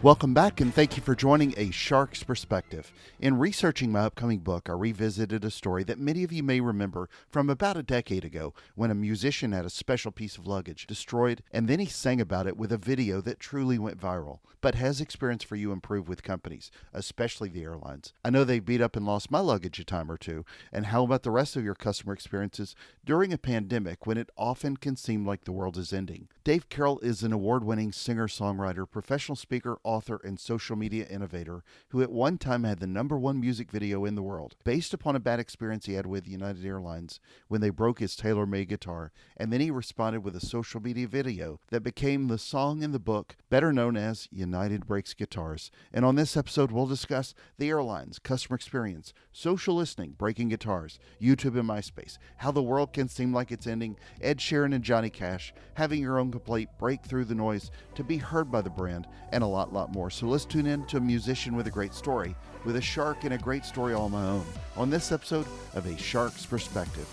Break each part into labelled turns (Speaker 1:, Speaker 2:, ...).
Speaker 1: Welcome back, and thank you for joining A Shark's Perspective. In researching my upcoming book, I revisited a story that many of you may remember from about a decade ago when a musician had a special piece of luggage destroyed, and then he sang about it with a video that truly went viral. But has experience for you improved with companies, especially the airlines? I know they beat up and lost my luggage a time or two, and how about the rest of your customer experiences during a pandemic when it often can seem like the world is ending? Dave Carroll is an award-winning singer-songwriter, professional speaker, author, and social media innovator who at one time had the #1 music video in the world based upon a bad experience he had with United Airlines when they broke his tailor-made guitar, and then he responded with a social media video that became the song in the book, better known as United Breaks Guitars. And on this episode, we'll discuss the airlines, customer experience, social listening, breaking guitars, YouTube and MySpace, how the world can seem like it's ending, Ed Sheeran and Johnny Cash, having your own complete break through the noise to be heard by the brand, and a lot more. So let's tune in to a musician with a great story, with a shark and a great story all my own, on this episode of A Shark's Perspective.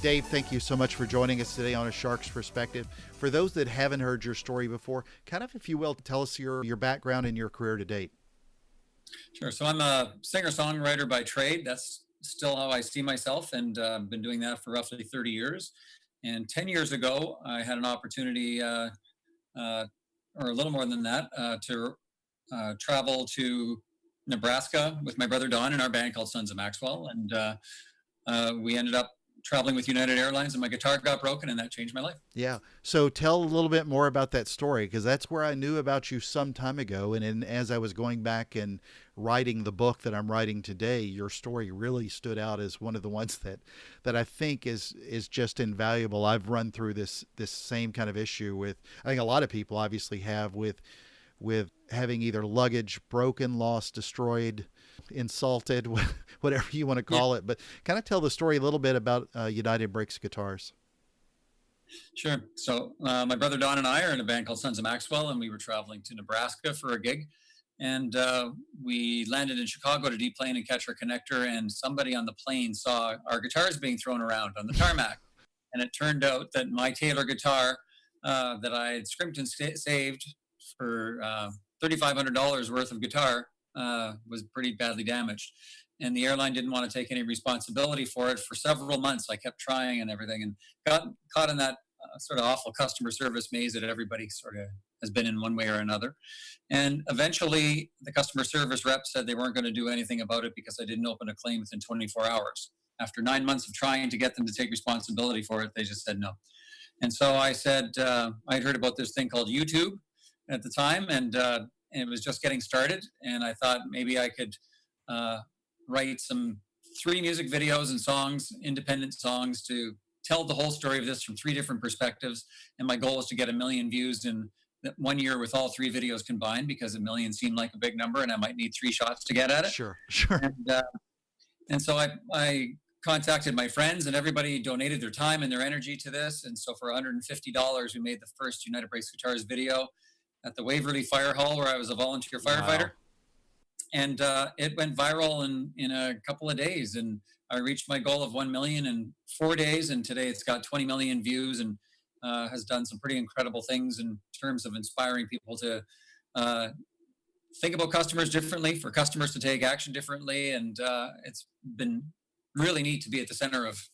Speaker 1: Dave, thank you so much for joining us today on A Shark's Perspective. For those that haven't heard your story before, kind of, if you will, tell us your background and your career to date.
Speaker 2: Sure. So I'm a singer-songwriter by trade. That's still how I see myself, and been doing that for roughly 30 years. And 10 years ago, I had an opportunity, or a little more than that, to travel to Nebraska with my brother Don in our band called Sons of Maxwell. And we ended up traveling with United Airlines, and my guitar got broken, and that changed my life.
Speaker 1: Yeah. So tell a little bit more about that story, because that's where I knew about you some time ago. And as I was going back and writing the book that I'm writing today, your story really stood out as one of the ones that I think is just invaluable. I've run through this same kind of issue with, I think a lot of people obviously have with having either luggage broken, lost, destroyed, insulted, whatever you want to call it. But kind of tell the story a little bit about United Breaks Guitars.
Speaker 2: Sure. So my brother Don and I are in a band called Sons of Maxwell, and we were traveling to Nebraska for a gig. And we landed in Chicago to deplane and catch our connector, and somebody on the plane saw our guitars being thrown around on the tarmac. And it turned out that my Taylor guitar that I had scrimped and saved for $3,500 worth of guitar was pretty badly damaged. And the airline didn't want to take any responsibility for it for several months. I kept trying and everything, and got caught in that sort of awful customer service maze that everybody sort of has been in one way or another. And eventually, the customer service rep said they weren't going to do anything about it because I didn't open a claim within 24 hours. After 9 months of trying to get them to take responsibility for it, they just said no. And so I said, I'd heard about this thing called YouTube at the time, and it was just getting started. And I thought maybe I could write some 3 music videos and songs, independent songs, to tell the whole story of this from 3 different perspectives. And my goal is to get 1 million views in 1 year with all 3 videos combined, because 1 million seemed like a big number, and I might need 3 shots to get at it.
Speaker 1: Sure.
Speaker 2: And so I contacted my friends, and everybody donated their time and their energy to this. And so for $150, we made the first United Breaks Guitars video at the Waverly Fire Hall, where I was a volunteer firefighter. Wow. And it went viral in a couple of days, and I reached my goal of 1 million in 4 days, and today it's got 20 million views, and has done some pretty incredible things in terms of inspiring people to think about customers differently, for customers to take action differently, and it's been really neat to be at the center of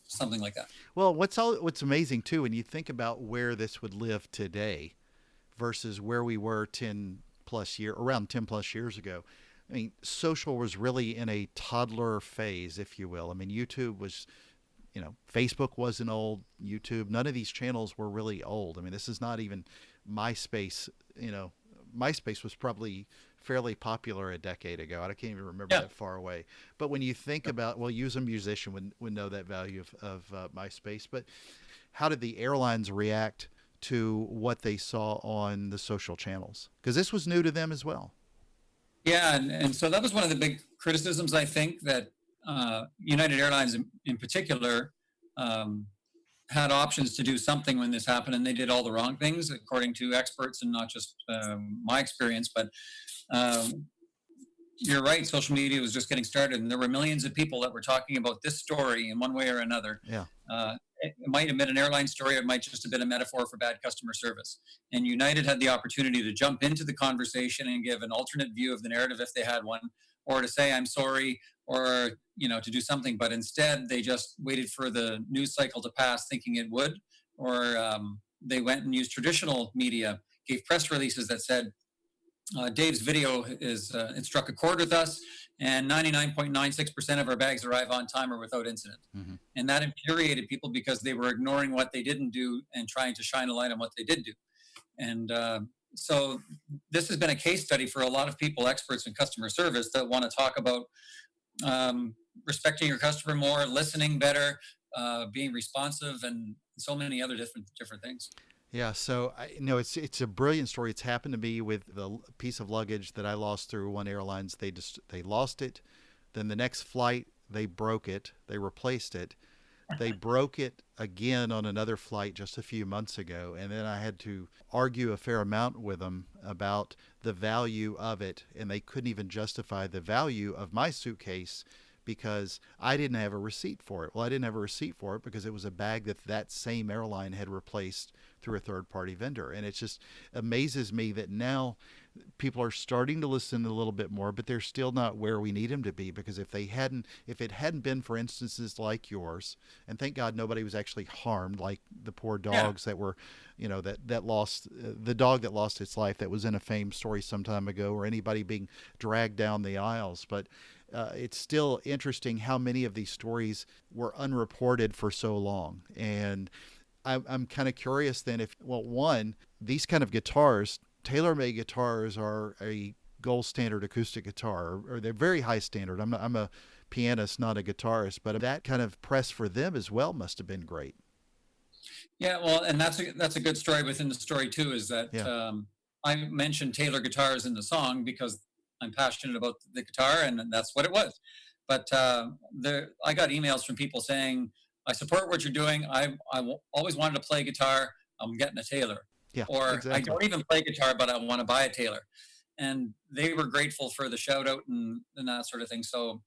Speaker 2: something like that.
Speaker 1: Well, what's amazing too, when you think about where this would live today versus where we were around 10 plus years ago. I mean, social was really in a toddler phase, if you will. I mean, YouTube was, Facebook wasn't old. YouTube, none of these channels were really old. I mean, this is not even MySpace. MySpace was probably fairly popular a decade ago. I can't even remember that far away. But when you think about, well, you as a musician would know that value of MySpace. But how did the airlines react to what they saw on the social channels? Because this was new to them as well.
Speaker 2: Yeah, and so that was one of the big criticisms, I think, that United Airlines in particular had options to do something when this happened, and they did all the wrong things, according to experts, and not just my experience. But you're right, social media was just getting started, and there were millions of people that were talking about this story in one way or another.
Speaker 1: Yeah.
Speaker 2: it might have been an airline story, it might just have been a metaphor for bad customer service. And United had the opportunity to jump into the conversation and give an alternate view of the narrative if they had one, or to say I'm sorry, or to do something. But instead, they just waited for the news cycle to pass, thinking it would, or they went and used traditional media, gave press releases that said Dave's video is it struck a chord with us, and 99.96% of our bags arrive on time or without incident.
Speaker 1: Mm-hmm.
Speaker 2: And that infuriated people because they were ignoring what they didn't do and trying to shine a light on what they did do. And so this has been a case study for a lot of people, experts in customer service, that want to talk about respecting your customer more, listening better, being responsive, and so many other different things.
Speaker 1: Yeah, so it's a brilliant story. It's happened to me with the piece of luggage that I lost through One Airlines. They lost it, then the next flight they broke it, they replaced it, they broke it again on another flight just a few months ago, and then I had to argue a fair amount with them about the value of it, and they couldn't even justify the value of my suitcase because I didn't have a receipt for it. Well, I didn't have a receipt for it because it was a bag that same airline had replaced through a third-party vendor. And it just amazes me that now people are starting to listen a little bit more, but they're still not where we need them to be, because if it hadn't been for instances like yours, and thank God nobody was actually harmed, like the poor dogs that were, that lost, the dog that lost its life that was in a Fame story some time ago, or anybody being dragged down the aisles. But it's still interesting how many of these stories were unreported for so long. And I'm kind of curious then one, these kind of guitars, tailor-made guitars, are a gold standard acoustic guitar, or they're very high standard. I'm a pianist, not a guitarist, but that kind of press for them as well must have been great.
Speaker 2: Yeah, well, and that's a good story within the story too, is that I mentioned Taylor guitars in the song because I'm passionate about the guitar, and that's what it was. But I got emails from people saying, I support what you're doing. I always wanted to play guitar. I'm getting a Taylor.
Speaker 1: Yeah,
Speaker 2: or
Speaker 1: exactly.
Speaker 2: I don't even play guitar, but I want to buy a Taylor. And they were grateful for the shout out and that sort of thing. So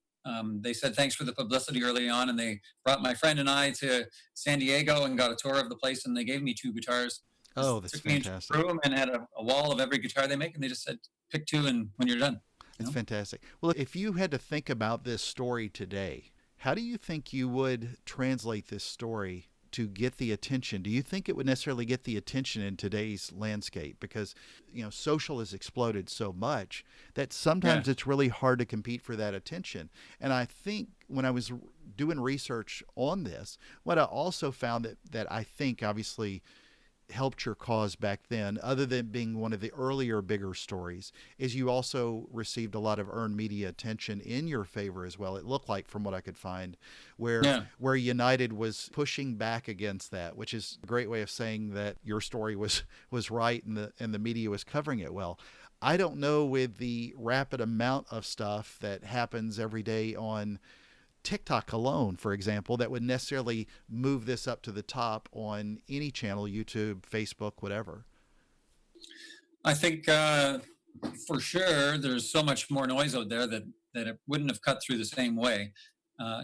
Speaker 2: they said thanks for the publicity early on, and they brought my friend and I to San Diego and got a tour of the place, and they gave me 2 guitars.
Speaker 1: Oh, that's fantastic.
Speaker 2: Me into a room and had a wall of every guitar they make, and they just said, pick 2 and when you're done.
Speaker 1: It's fantastic. Well, if you had to think about this story today, how do you think you would translate this story to get the attention? Do you think it would necessarily get the attention in today's landscape? Because, social has exploded so much that sometimes it's really hard to compete for that attention. And I think when I was doing research on this, what I also found that I think obviously helped your cause back then, other than being one of the earlier bigger stories, is you also received a lot of earned media attention in your favor as well. It looked like, from what I could find, where United was pushing back against that, which is a great way of saying that your story was right and the media was covering it well. I don't know, with the rapid amount of stuff that happens every day on TikTok alone, for example, that would necessarily move this up to the top on any channel, YouTube, Facebook, whatever.
Speaker 2: I think for sure there's so much more noise out there that it wouldn't have cut through the same way.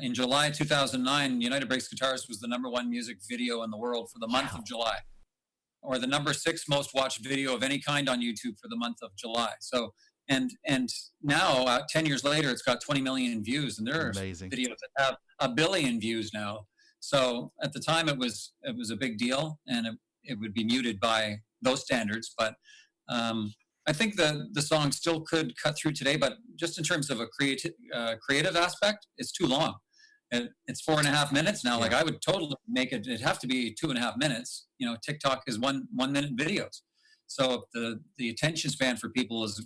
Speaker 2: In July 2009, United Breaks Guitars was the #1 music video in the world for the month of July, or the #6 most watched video of any kind on YouTube for the month of July. So and now 10 years later, it's got 20 million views, and there are videos that have 1 billion views now. So at the time, it was a big deal, and it would be muted by those standards. But I think the song still could cut through today, but just in terms of a creative aspect, it's too long. It's 4.5 minutes now. Like, I would totally make it. It'd have to be 2.5 minutes. TikTok is 1 minute videos, so the attention span for people is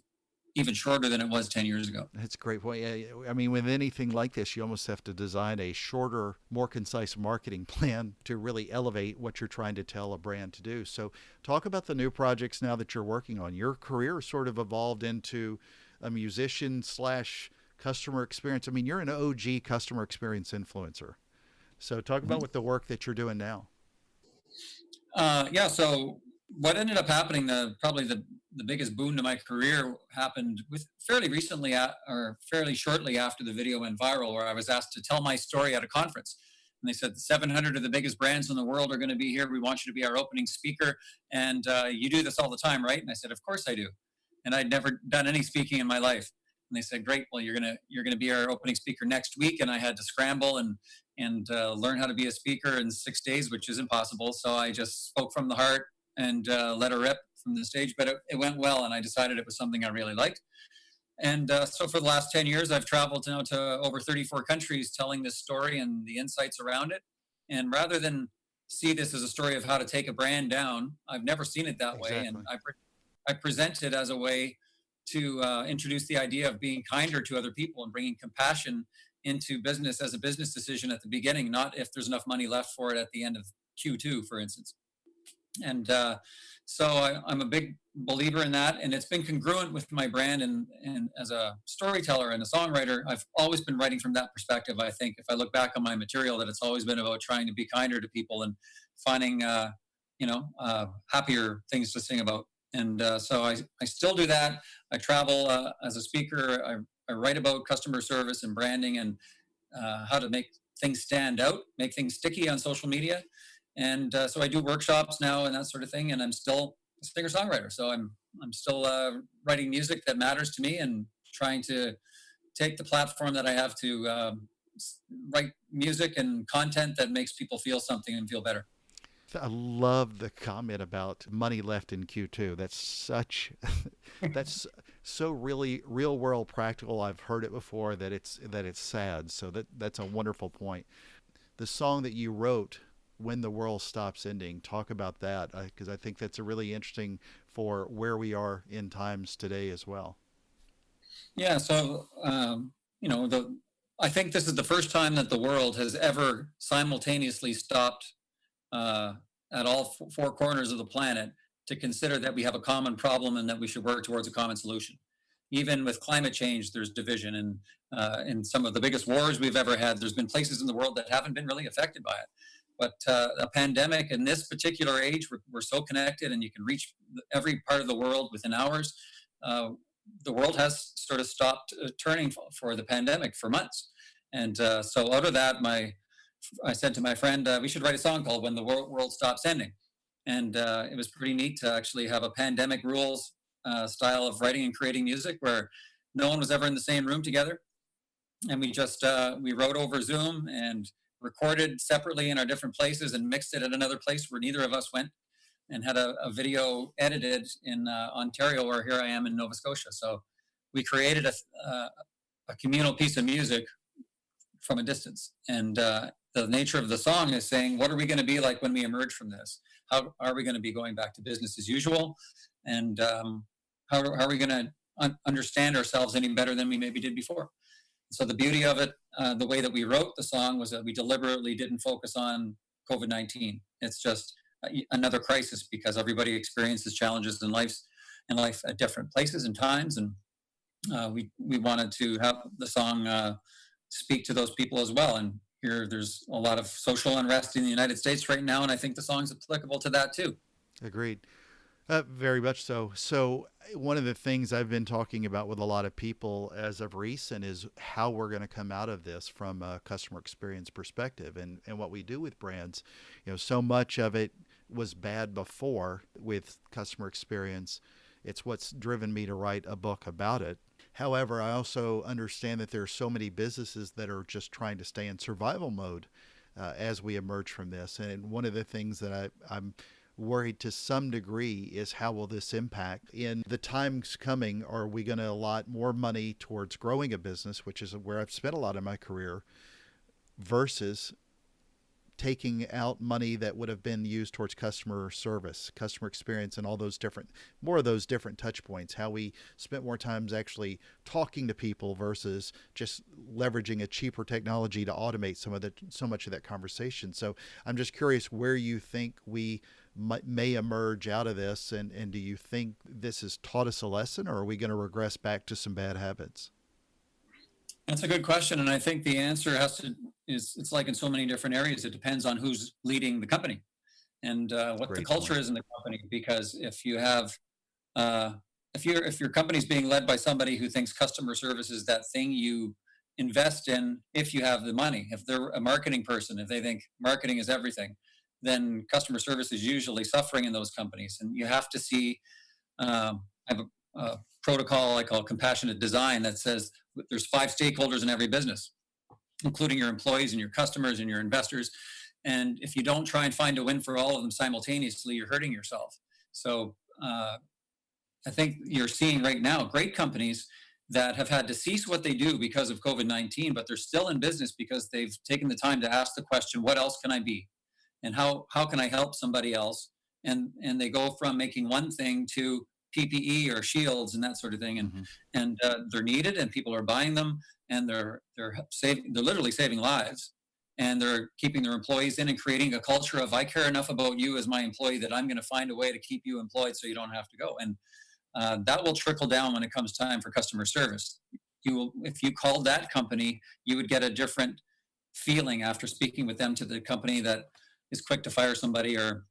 Speaker 2: even shorter than it was 10 years ago.
Speaker 1: That's a great point. Yeah, I mean, with anything like this, you almost have to design a shorter, more concise marketing plan to really elevate what you're trying to tell a brand to do. So talk about the new projects now that you're working on. Your career sort of evolved into a musician / customer experience. I mean, you're an OG customer experience influencer. So talk about what the work that you're doing now.
Speaker 2: So what ended up happening, probably the biggest boon to my career, happened fairly recently, or fairly shortly after the video went viral, where I was asked to tell my story at a conference. they said 700 of the biggest brands in the world are going to be here. We want you to be our opening speaker. And you do this all the time, right? And I said, of course I do. And I'd never done any speaking in my life. And they said, great. Well, you're gonna be our opening speaker next week. And I had to scramble and learn how to be a speaker in 6 days, which is impossible. So I just spoke from the heart and let her rip from the stage. But it went well, and I decided it was something I really liked. And so for the last 10 years, I've traveled now to over 34 countries telling this story and the insights around it. And rather than see this as a story of how to take a brand down, I've never seen it that way. And I present it as a way to introduce the idea of being kinder to other people and bringing compassion into business as a business decision at the beginning, not if there's enough money left for it at the end of Q2, for instance. And so I'm a big believer in that, and it's been congruent with my brand. And as a storyteller and a songwriter, I've always been writing from that perspective. I think if I look back on my material, that it's always been about trying to be kinder to people and finding, happier things to sing about. And so I still do that. I travel as a speaker. I write about customer service and branding and how to make things stand out, make things sticky on social media. And so I do workshops now and that sort of thing. And I'm still a singer-songwriter. So I'm still writing music that matters to me and trying to take the platform that I have to write music and content that makes people feel something and feel better.
Speaker 1: I love the comment about money left in Q2. That's so really real world practical. I've heard it before that it's sad. So that's a wonderful point. The song that you wrote, When the World Stops Ending, talk about that, because I think that's a really interesting for where we are in times today as well.
Speaker 2: Yeah. So I think this is the first time that the world has ever simultaneously stopped at all four corners of the planet to consider that we have a common problem and that we should work towards a common solution. Even with climate change, there's division, and in some of the biggest wars we've ever had, there's been places in the world that haven't been really affected by it. But a pandemic in this particular age, we're so connected, and you can reach every part of the world within hours. The world has sort of stopped turning for the pandemic for months. And so out of that, I said to my friend, we should write a song called When the World Stops Ending. And it was pretty neat to actually have a pandemic rules style of writing and creating music where no one was ever in the same room together. And we just, we wrote over Zoom and recorded separately in our different places and mixed it at another place where neither of us went, and had a video edited in Ontario, where here I am in Nova Scotia. So we created a communal piece of music from a distance. And the nature of the song is saying, what are we going to be like when we emerge from this? How are we going to be going back to business as usual? And how are we going to understand ourselves any better than we maybe did before? So the beauty of it, the way that we wrote the song, was that we deliberately didn't focus on COVID-19. It's just another crisis, because everybody experiences challenges in life at different places and times. And we wanted to have the song speak to those people as well. And there's a lot of social unrest in the United States right now, and I think the song's applicable to that too.
Speaker 1: Agreed. Very much so. So one of the things I've been talking about with a lot of people as of recent is how we're going to come out of this from a customer experience perspective, and what we do with brands. So much of it was bad before with customer experience. It's what's driven me to write a book about it. However, I also understand that there are so many businesses that are just trying to stay in survival mode as we emerge from this. And one of the things that I'm worried to some degree is, how will this impact in the times coming? Are we going to allot more money towards growing a business, which is where I've spent a lot of my career, versus taking out money that would have been used towards customer service, customer experience, and all those more of those different touch points, how we spent more times actually talking to people versus just leveraging a cheaper technology to automate so much of that conversation. So I'm just curious where you think we may emerge out of this, and do you think this has taught us a lesson, or are we going to regress back to some bad habits?
Speaker 2: That's a good question, and I think the answer it's like in so many different areas. It depends on who's leading the company and what the culture is in the company. Because if you have, if your company's being led by somebody who thinks customer service is that thing you invest in if you have the money. If they're a marketing person, if they think marketing is everything, then customer service is usually suffering in those companies. And you have to see, I have a protocol I call compassionate design that says there's 5 stakeholders in every business, including your employees and your customers and your investors. And if you don't try and find a win for all of them simultaneously, you're hurting yourself. So I think you're seeing right now great companies that have had to cease what they do because of COVID-19, but they're still in business because they've taken the time to ask the question, what else can I be? And how can I help somebody else? And they go from making one thing to PPE or shields and that sort of thing.
Speaker 1: Mm-hmm.
Speaker 2: And they're needed and people are buying them, and they're literally saving lives, and they're keeping their employees in and creating a culture of, I care enough about you as my employee that I'm going to find a way to keep you employed so you don't have to go. And that will trickle down when it comes time for customer service. If you called that company, you would get a different feeling after speaking with them to the company that is quick to fire somebody or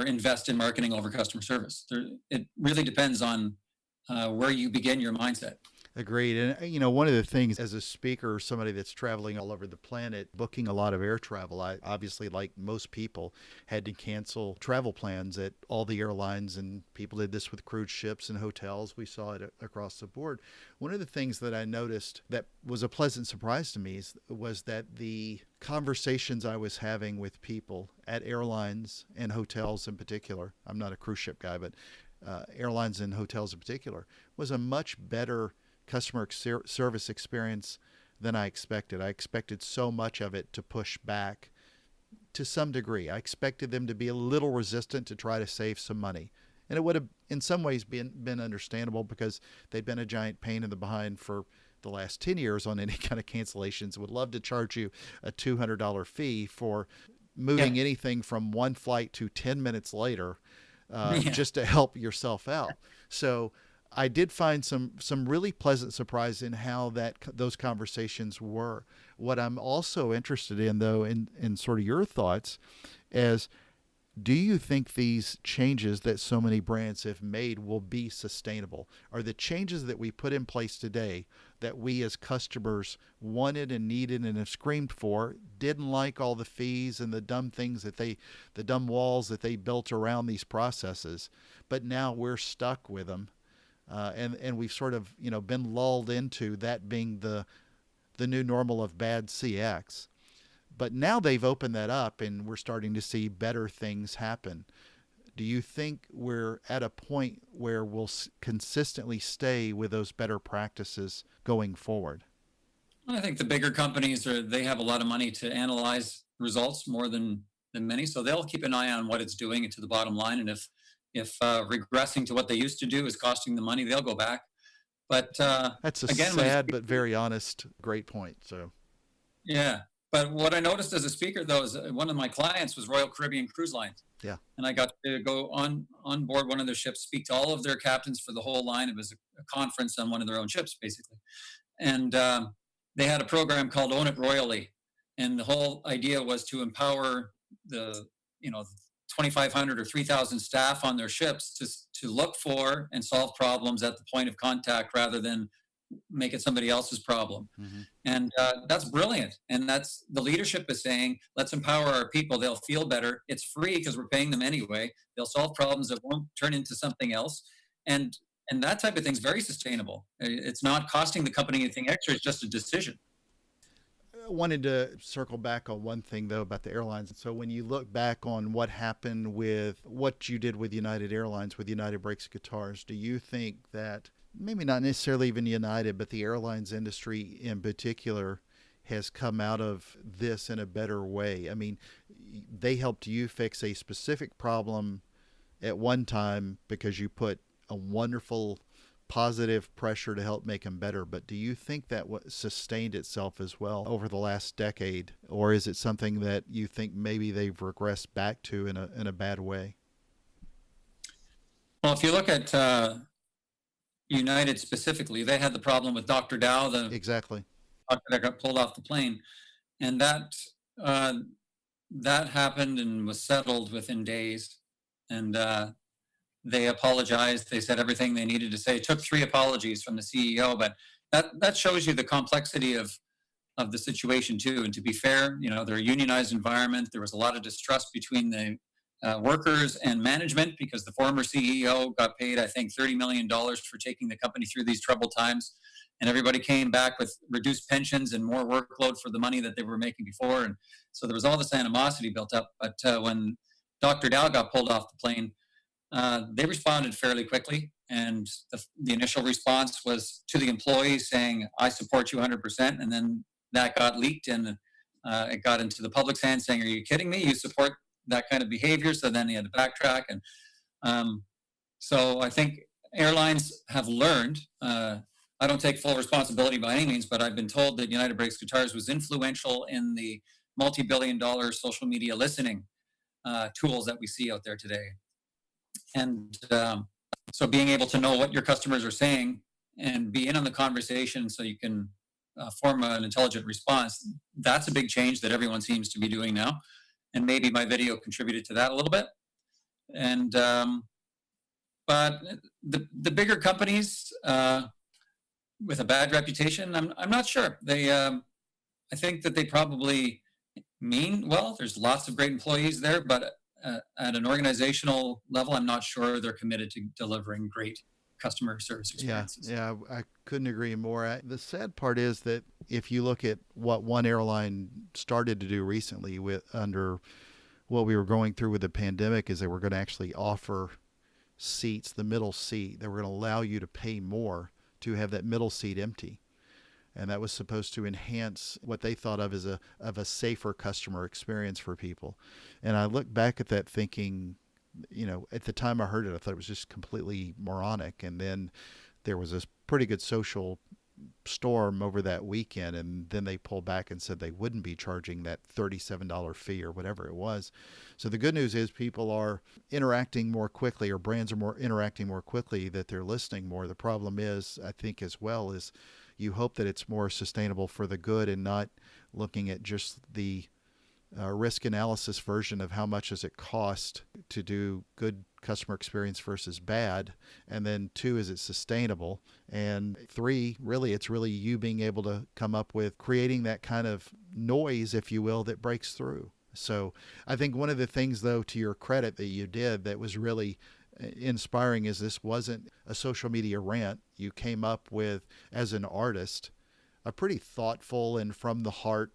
Speaker 2: invest in marketing over customer service. It really depends on where you begin your mindset.
Speaker 1: Agreed. And, one of the things as a speaker, somebody that's traveling all over the planet, booking a lot of air travel, I obviously, like most people, had to cancel travel plans at all the airlines, and people did this with cruise ships and hotels. We saw it across the board. One of the things that I noticed that was a pleasant surprise to me was that the conversations I was having with people at airlines and hotels in particular, I'm not a cruise ship guy, but airlines and hotels in particular, was a much better customer service experience than I expected. I expected so much of it to push back to some degree. I expected them to be a little resistant to try to save some money. And it would have, in some ways, been understandable because they've been a giant pain in the behind for the last 10 years on any kind of cancellations. Would love to charge you a $200 fee for moving anything from one flight to 10 minutes later just to help yourself out. So I did find some really pleasant surprise in how those conversations were. What I'm also interested in, though, in sort of your thoughts, is do you think these changes that so many brands have made will be sustainable? Are the changes that we put in place today that we as customers wanted and needed and have screamed for, didn't like all the fees and the dumb things the dumb walls that they built around these processes, but now we're stuck with them? And we've sort of, been lulled into that being the new normal of bad CX. But now they've opened that up and we're starting to see better things happen. Do you think we're at a point where we'll consistently stay with those better practices going forward?
Speaker 2: I think the bigger companies they have a lot of money to analyze results more than many, so they'll keep an eye on what it's doing to the bottom line. And if regressing to what they used to do is costing them money, they'll go back. But
Speaker 1: that's a
Speaker 2: again,
Speaker 1: sad but very honest, great point. So,
Speaker 2: yeah. But what I noticed as a speaker, though, is one of my clients was Royal Caribbean Cruise Lines.
Speaker 1: Yeah.
Speaker 2: And I got to go on board one of their ships, speak to all of their captains for the whole line. It was a conference on one of their own ships, basically. And they had a program called Own It Royally. And the whole idea was to empower the 2,500 or 3,000 staff on their ships to look for and solve problems at the point of contact rather than make it somebody else's problem.
Speaker 1: Mm-hmm.
Speaker 2: And that's brilliant. And that's the leadership is saying, let's empower our people. They'll feel better. It's free because we're paying them anyway. They'll solve problems that won't turn into something else. And that type of thing is very sustainable. It's not costing the company anything extra. It's just a decision.
Speaker 1: I wanted to circle back on one thing, though, about the airlines. So when you look back on what happened with what you did with United Airlines, with United Brakes Guitars, do you think that maybe not necessarily even United, but the airlines industry in particular has come out of this in a better way? I mean, they helped you fix a specific problem at one time because you put a wonderful positive pressure to help make them better. But do you think that sustained itself as well over the last decade? Or is it something that you think maybe they've regressed back to in a bad way?
Speaker 2: Well, if you look at United specifically, they had the problem with Dr. Dow, the
Speaker 1: exactly
Speaker 2: doctor that got pulled off the plane. And that happened and was settled within days. And they apologized. They said everything they needed to say. It took 3 apologies from the CEO, but that shows you the complexity of the situation too. And to be fair, they're a unionized environment. There was a lot of distrust between the workers and management because the former CEO got paid, I think, $30 million for taking the company through these troubled times. And everybody came back with reduced pensions and more workload for the money that they were making before. And so there was all this animosity built up. But when Dr. Dow got pulled off the plane, they responded fairly quickly. And the initial response was to the employees saying, I support you 100%. And then that got leaked and it got into the public's hands saying, are you kidding me? You support that kind of behavior? So then he had to backtrack. And so I think airlines have learned, I don't take full responsibility by any means, but I've been told that United Breaks Guitars was influential in the multi-billion-dollar social media listening tools that we see out there today. And so being able to know what your customers are saying and be in on the conversation so you can form an intelligent response, that's a big change that everyone seems to be doing now. And maybe my video contributed to that a little bit. And but the bigger companies with a bad reputation, I'm not sure. I think that they probably mean well. There's lots of great employees there, but at an organizational level, I'm not sure they're committed to delivering great customer service experiences.
Speaker 1: Yeah, I couldn't agree more. The sad part is that if you look at what one airline started to do recently under what we were going through with the pandemic, is they were going to actually offer seats, the middle seat. They were going to allow you to pay more to have that middle seat empty. And that was supposed to enhance what they thought of as a safer customer experience for people. And I look back at that thinking, at the time I heard it, I thought it was just completely moronic. And then there was this pretty good social storm over that weekend, and then they pulled back and said they wouldn't be charging that $37 fee or whatever it was. So the good news is people are interacting more quickly, or brands are interacting more quickly, that they're listening more. The problem is, I think as well, is you hope that it's more sustainable for the good and not looking at just the risk analysis version of how much does it cost to do good customer experience versus bad. And then 2, is it sustainable? And 3, really, it's really you being able to come up with creating that kind of noise, if you will, that breaks through. So I think one of the things, though, to your credit, that you did that was really inspiring is this wasn't a social media rant. You came up with, as an artist, a pretty thoughtful and from the heart.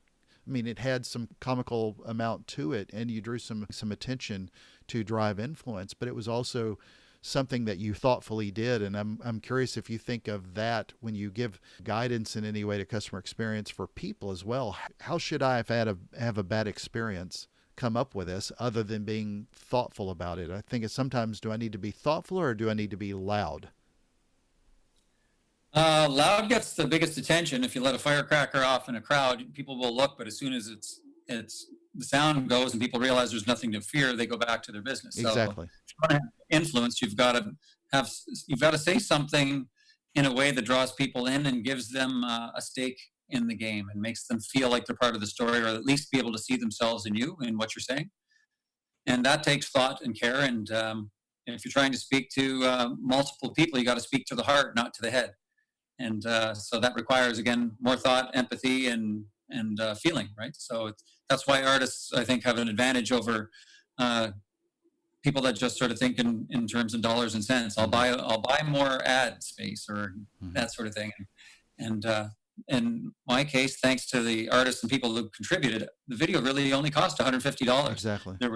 Speaker 1: I mean, it had some comical amount to it, and you drew some attention to drive influence, but it was also something that you thoughtfully did. And I'm curious if you think of that when you give guidance in any way to customer experience for people as well. How should I, if I have a bad experience, come up with this other than being thoughtful about it? I think it's sometimes, do I need to be thoughtful or do I need to be loud?
Speaker 2: Loud gets the biggest attention. If you let a firecracker off in a crowd, people will look, but as soon as it's the sound goes and people realize there's nothing to fear, they go back to their business.
Speaker 1: Exactly.
Speaker 2: So if you want to have influence, you've got to say something in a way that draws people in and gives them a stake in the game and makes them feel like they're part of the story, or at least be able to see themselves in you and what you're saying. And that takes thought and care. And if you're trying to speak to multiple people, you got to speak to the heart, not to the head. And so that requires, again, more thought, empathy, and feeling, right? So that's why artists, I think, have an advantage over people that just sort of think in terms of dollars and cents. I'll buy more ad space or that sort of thing. And in my case, thanks to the artists and people who contributed, the video really only cost $150.
Speaker 1: Exactly.
Speaker 2: There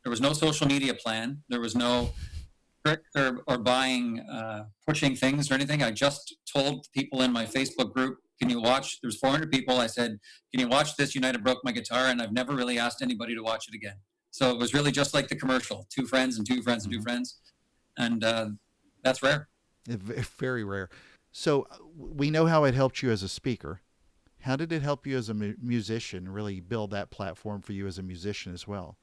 Speaker 2: was no social media plan. There was no tricks or buying, pushing things or anything. I just told people in my Facebook group, can you watch? There's 400 people. I said, can you watch this? United Broke My Guitar. And I've never really asked anybody to watch it again. So it was really just like the commercial, 2 friends and 2 friends and 2 friends. And that's rare.
Speaker 1: Very rare. So we know how it helped you as a speaker. How did it help you as a musician, really build that platform for you as a musician as well?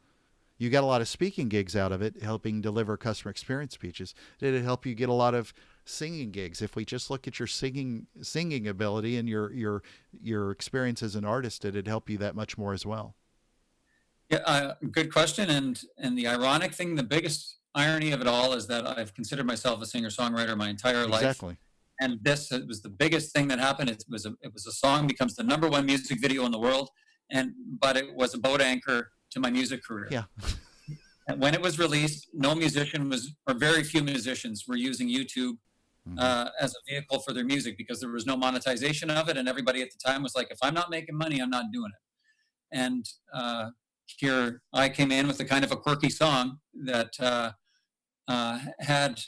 Speaker 1: You got a lot of speaking gigs out of it, helping deliver customer experience speeches. Did it help you get a lot of singing gigs? If we just look at your singing ability and your experience as an artist, did it help you that much more as well?
Speaker 2: Yeah, good question. And the ironic thing, the biggest irony of it all is that I've considered myself a singer-songwriter my entire life.
Speaker 1: Exactly.
Speaker 2: And this it was the biggest thing that happened. It was a song becomes the number one music video in the world, but it was a boat anchor to my music career.
Speaker 1: Yeah.
Speaker 2: And when it was released, no musician was, or very few musicians were using YouTube as a vehicle for their music because there was no monetization of it, and everybody at the time was like, if I'm not making money, I'm not doing it. And here I came in with a kind of a quirky song that had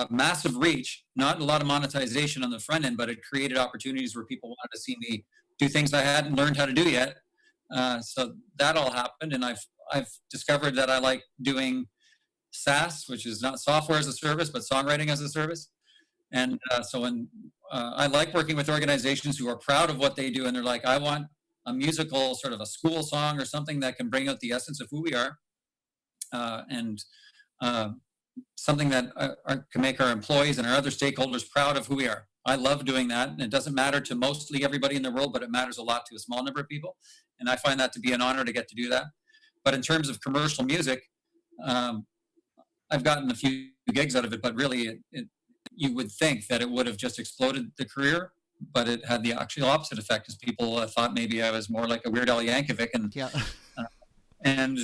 Speaker 2: massive reach, not a lot of monetization on the front end, but it created opportunities where people wanted to see me do things I hadn't learned how to do yet. So that all happened, and I've discovered that I like doing SaaS, which is not software as a service, but songwriting as a service. And I like working with organizations who are proud of what they do, and they're like, I want a musical, sort of a school song or something that can bring out the essence of who we are, and something that can make our employees and our other stakeholders proud of who we are. I love doing that, and it doesn't matter to mostly everybody in the world, but it matters a lot to a small number of people, and I find that to be an honor to get to do that. But in terms of commercial music, I've gotten a few gigs out of it, but really, you would think that it would have just exploded the career, but it had the actual opposite effect, as people thought maybe I was more like a Weird Al Yankovic, and and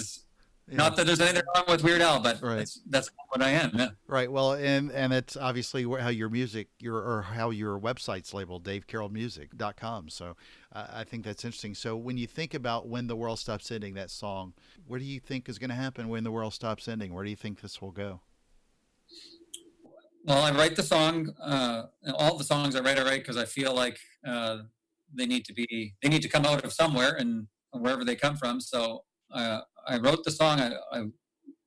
Speaker 2: not that there's anything wrong with Weird Al, but that's what I am. Yeah.
Speaker 1: Right. Well, and it's obviously how your music, how your website's labeled, DaveCarrollMusic.com. So I think that's interesting. So when you think about When the World Stops Ending, that song, what do you think is going to happen when the world stops ending? Where do you think this will go?
Speaker 2: Well, I write the song. All the songs I write because I feel like they need to come out of somewhere, and wherever they come from. So I wrote the song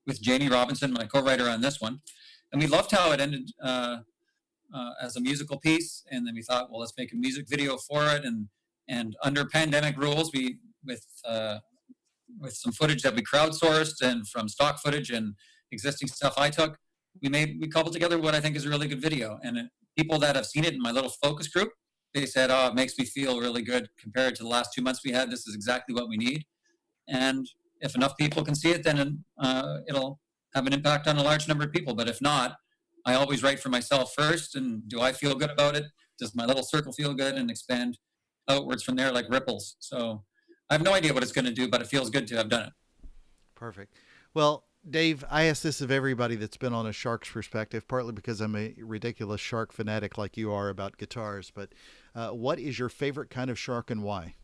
Speaker 2: with Jamie Robinson, my co-writer on this one, and we loved how it ended as a musical piece. And then we thought, well, let's make a music video for it. And under pandemic rules, we with some footage that we crowdsourced and from stock footage and existing stuff I took, we cobbled together what I think is a really good video. And people that have seen it in my little focus group, they said, oh, it makes me feel really good compared to the last 2 months we had. This is exactly what we need. And if enough people can see it, then it'll have an impact on a large number of people. But if not, I always write for myself first. And do I feel good about it? Does my little circle feel good? And expand outwards from there like ripples. So I have no idea what it's going to do, but it feels good to have done it.
Speaker 1: Perfect. Well, Dave, I ask this of everybody that's been on a Shark's Perspective, partly because I'm a ridiculous shark fanatic like you are about guitars. But what is your favorite kind of shark and why?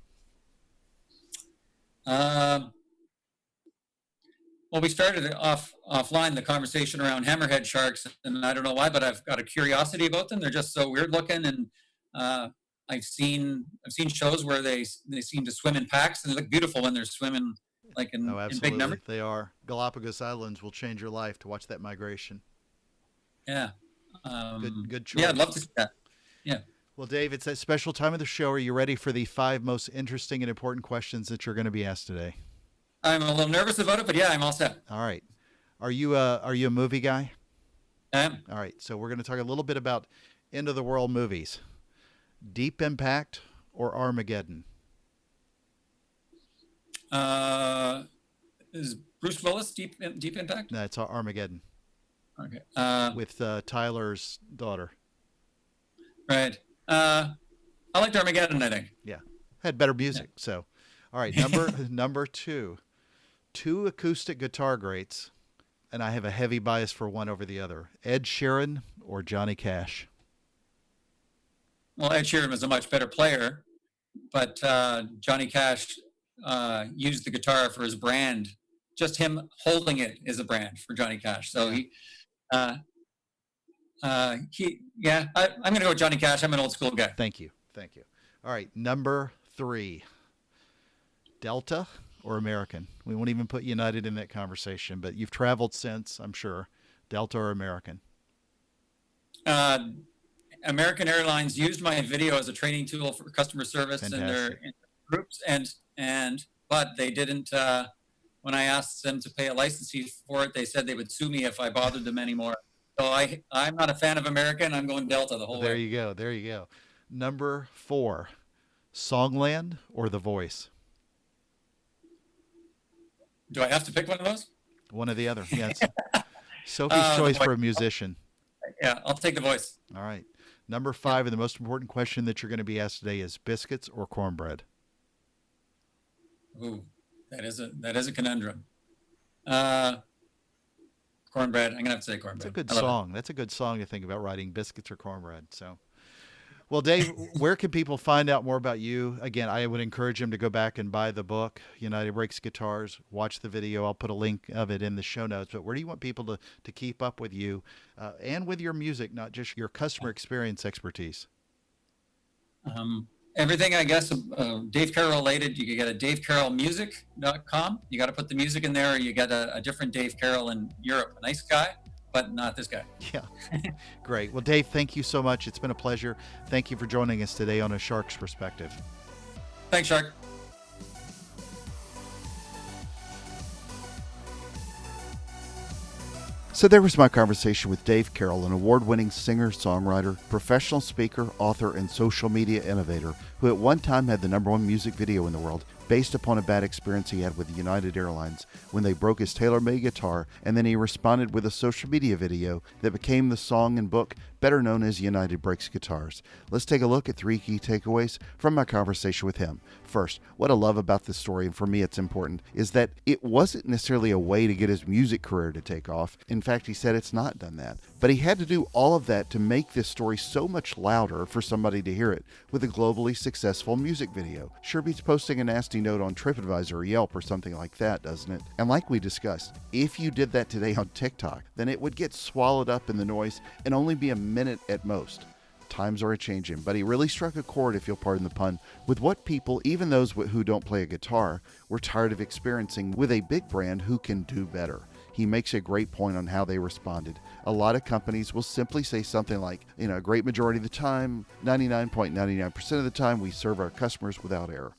Speaker 2: Well, we started offline the conversation around hammerhead sharks, and I don't know why, but I've got a curiosity about them. They're just so weird looking, and I've seen shows where they seem to swim in packs, and they look beautiful when they're swimming like in big numbers.
Speaker 1: They are. Galapagos Islands will change your life to watch that migration.
Speaker 2: Yeah.
Speaker 1: Good choice.
Speaker 2: Yeah, I'd love to see that. Yeah.
Speaker 1: Well, Dave, it's that special time of the show. Are you ready for the 5 most interesting and important questions that you're going to be asked today?
Speaker 2: I'm a little nervous about it, but yeah, I'm all set.
Speaker 1: All right. Are you a movie guy?
Speaker 2: I am.
Speaker 1: All right. So we're going to talk a little bit about end of the world movies. Deep Impact or Armageddon?
Speaker 2: Is Bruce Willis Deep Impact?
Speaker 1: No, it's Armageddon.
Speaker 2: Okay.
Speaker 1: With Tyler's daughter.
Speaker 2: Right. I liked Armageddon, I think.
Speaker 1: Yeah. Had better music. Yeah. So, all right. Number 2. 2 acoustic guitar greats, and I have a heavy bias for one over the other. Ed Sheeran or Johnny Cash?
Speaker 2: Well, Ed Sheeran was a much better player, but Johnny Cash used the guitar for his brand. Just him holding it is a brand for Johnny Cash. So I'm going to go with Johnny Cash. I'm an old school guy.
Speaker 1: Thank you. All right. Number 3, Delta or American? We won't even put United in that conversation, but you've traveled since, I'm sure. Delta or American?
Speaker 2: American Airlines used my video as a training tool for customer service in their groups, but they didn't. When I asked them to pay a license fee for it, they said they would sue me if I bothered them anymore. So I'm not a fan of American. I'm going Delta the whole way.
Speaker 1: There you go. Number 4, Songland or The Voice?
Speaker 2: Do I have to pick one of those?
Speaker 1: One or the other. Yes. Sophie's choice for a musician.
Speaker 2: Yeah, I'll take The Voice.
Speaker 1: All right. Number 5, and the most important question that you're going to be asked today is biscuits or cornbread?
Speaker 2: Ooh, that is a conundrum. Cornbread. I'm gonna have to say cornbread.
Speaker 1: That's a good
Speaker 2: I love it.
Speaker 1: song. That's a good song to think about writing, biscuits or cornbread. So, well, Dave, where can people find out more about you? Again, I would encourage them to go back and buy the book, United Breaks Guitars, watch the video. I'll put a link of it in the show notes. But where do you want people to keep up with you and with your music, not just your customer experience expertise?
Speaker 2: Everything, I guess, Dave Carroll related, you can get a davecarrollmusic.com. You got to put the music in there, or you get a different Dave Carroll in Europe. A nice guy, but not this guy.
Speaker 1: Yeah. Great. Well, Dave, thank you so much. It's been a pleasure. Thank you for joining us today on A Shark's Perspective.
Speaker 2: Thanks, Shark.
Speaker 1: So there was my conversation with Dave Carroll, an award-winning singer, songwriter, professional speaker, author, and social media innovator who at one time had the #1 music video in the world based upon a bad experience he had with United Airlines when they broke his tailor-made guitar, and then he responded with a social media video that became the song and book better known as United Breaks Guitars. Let's take a look at 3 key takeaways from my conversation with him. First, what I love about this story, and for me it's important, is that it wasn't necessarily a way to get his music career to take off. In fact, he said it's not done that. But he had to do all of that to make this story so much louder for somebody to hear it with a globally successful music video. Sure beats posting a nasty note on TripAdvisor or Yelp or something like that, doesn't it? And like we discussed, if you did that today on TikTok, then it would get swallowed up in the noise and only be a minute at most. Times are a-changing, but he really struck a chord, if you'll pardon the pun, with what people, even those who don't play a guitar, were tired of experiencing with a big brand who can do better. He makes a great point on how they responded. A lot of companies will simply say something like, a great majority of the time, 99.99% of the time, we serve our customers without error.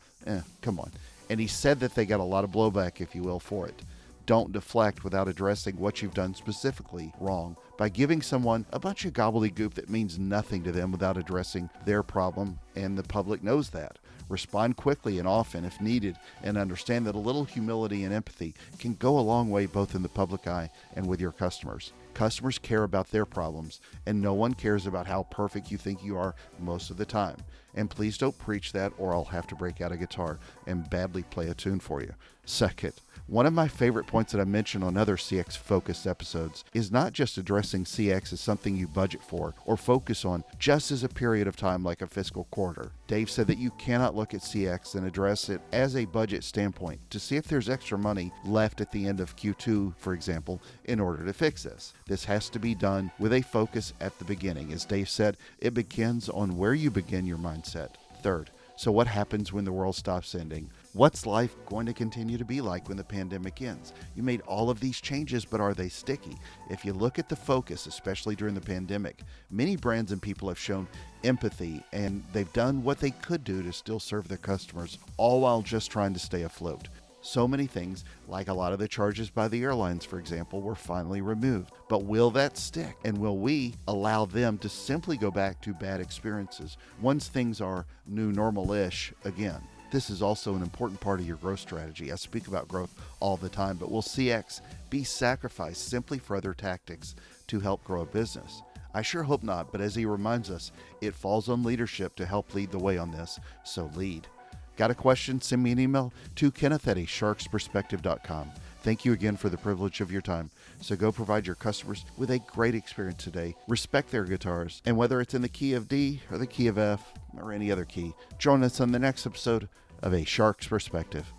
Speaker 1: Come on. And he said that they got a lot of blowback, if you will, for it. Don't deflect without addressing what you've done specifically wrong by giving someone a bunch of gobbledygook that means nothing to them without addressing their problem, and the public knows that. Respond quickly and often if needed, and understand that a little humility and empathy can go a long way both in the public eye and with your customers. Customers care about their problems, and no one cares about how perfect you think you are most of the time. And please don't preach that, or I'll have to break out a guitar and badly play a tune for you. Second, one of my favorite points that I mentioned on other CX-focused episodes is not just addressing CX as something you budget for or focus on just as a period of time like a fiscal quarter. Dave said that you cannot look at CX and address it as a budget standpoint to see if there's extra money left at the end of Q2, for example, in order to fix this. This has to be done with a focus at the beginning. As Dave said, it begins on where you begin your mindset. Third, so what happens when the world stops ending? What's life going to continue to be like when the pandemic ends? You made all of these changes, but are they sticky? If you look at the focus, especially during the pandemic, many brands and people have shown empathy, and they've done what they could do to still serve their customers, all while just trying to stay afloat. So many things, like a lot of the charges by the airlines, for example, were finally removed. But will that stick? And will we allow them to simply go back to bad experiences once things are new normal-ish again? This is also an important part of your growth strategy. I speak about growth all the time, but will CX be sacrificed simply for other tactics to help grow a business? I sure hope not, but as he reminds us, it falls on leadership to help lead the way on this, so lead. Got a question? Send me an email to kenneth@asharksperspective.com. Thank you again for the privilege of your time. So go provide your customers with a great experience today. Respect their guitars, and whether it's in the key of D or the key of F or any other key, join us on the next episode of A Shark's Perspective.